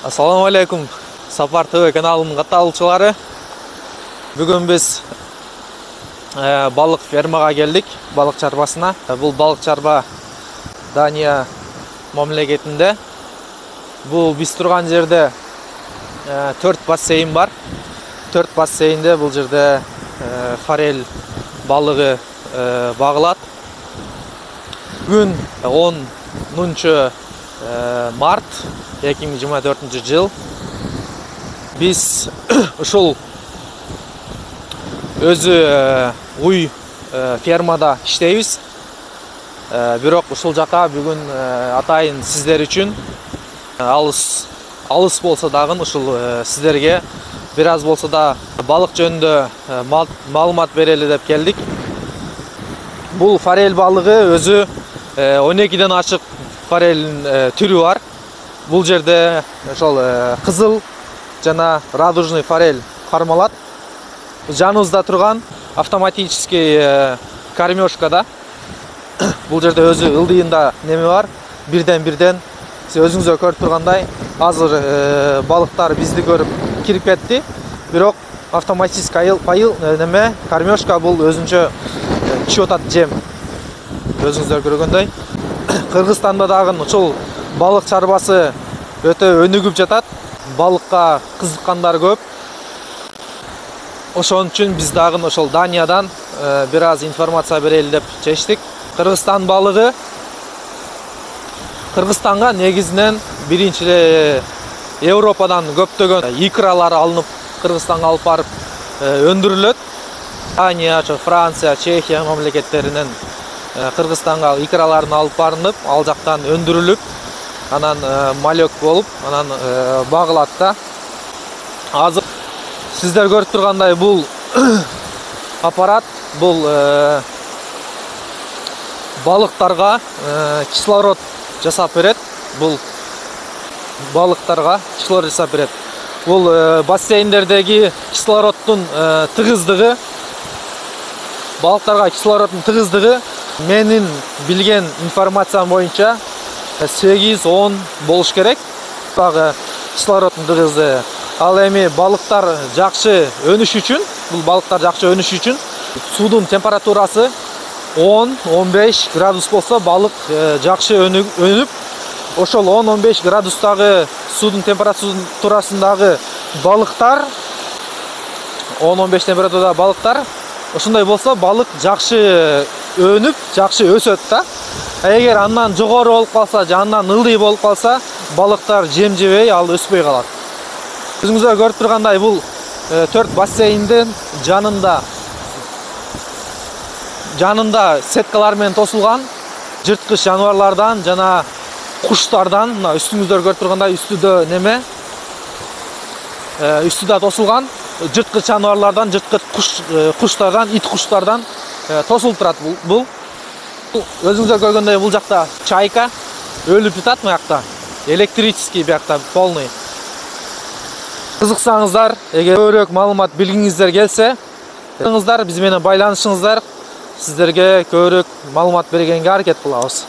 Assalamu alaikum. Safar TV kanalının katılımcıları. Bugün biz balık fermaga geldik, balık çarpasına. Bu balık çarpa Daniya memleketinde. Bu biz turgan yerde 4 basseyn var. 4 basseynde bu yerde farel balığı bağılat. Bugün 10 Mart 2024 yıl. Biz uşul özü uy fermada işteybiz. Бирок ушул жака бүгүн атайын сиздер үчүн алыс болсо дагы ушул сиздерге бир аз болсо да балык жөнүндө маалымат берели деп келдик. Бул форель балыгы өзү 12ден ашык форелдин түрү бар. Бул жерде ошол кызыл жана радужный форель кармалат. Жаныбызда турган автоматический кормежкада. Бул жерде өзү ылдыйында неме бар. Бирден өзүңүздөр көрүп тургандай, азыр балыктар бизди көрүп кирип кетти. Бирок автоматический неме кормежка бул өзүнчө түшүп атат жем. Өзүңүздөр көргөндөй. Кыргызстанда дагы ушул балык чарбасы өтө өнүгүп жатат. Балыкка кызыккандар көп. Ошон үчүн биз дагы ошол Даниядан бир аз информация берели деп чечтик. Кыргызстан балыгы Кыргызстанга негизинен биринчи Европадан көптөгөн икралар алынып Кыргызстанга алып барып өндүрүлөт. Дания, Франция, Чехия мамлекеттеринен Кыргызстанга икраларын алып барынып, ал жактан өндүрүлүп, анан малек болуп, анан багылат да. Азыр сиздер көрүп тургандай бул аппарат бул балыктарга кислород жасап берет. Бул балыктарга кислород жасап берет. Бул бассейндердеги кислороддун тыгыздыгы, балыктарга кислороддун тыгыздыгы менин билген информациям боюнча 8-10 болуш керек. Дагы кислороддун тыгыздыгы. Ал эми балыктар жакшы өнүш үчүн, бул балыктар жакшы өнүш үчүн суудун температурасы 10-15 градус болсо балык жакшы өнүп, ошол 10-15 градустагы суудун температурасындагы балыктар 10-15 температурада балыктар ошондой болсо балык жакшы өнүп, жакшы өсөт да. Эгер андан жогору болуп калса, же андан ылдый болуп калса, балыктар жем жебей, ал өспөй калат. Өзүңүздөр көрүп тургандай бул 4 бассейндин жанында сеткалар менен тосулган жырткыч жаныбарлардан жана куштардан, мына үстүңүздөр көрүп тургандай үстүдө неме? Үстүдө тосулган жырткыч жаныбарлардан, жырткыч куштардан, ит куштардан тосулуп турат бул. Өзүңүздөр көргөндөй бул жакта чайка өлүп жатат, бу жакта. Электрический бу жакта полный. Кызыксаңыздар, эгер көбүрөөк маалымат билгиңиздер келсе, биз менен байланышыңыздар. Сиздерге көбүрөөк маалымат бергенге аракет кылабыз.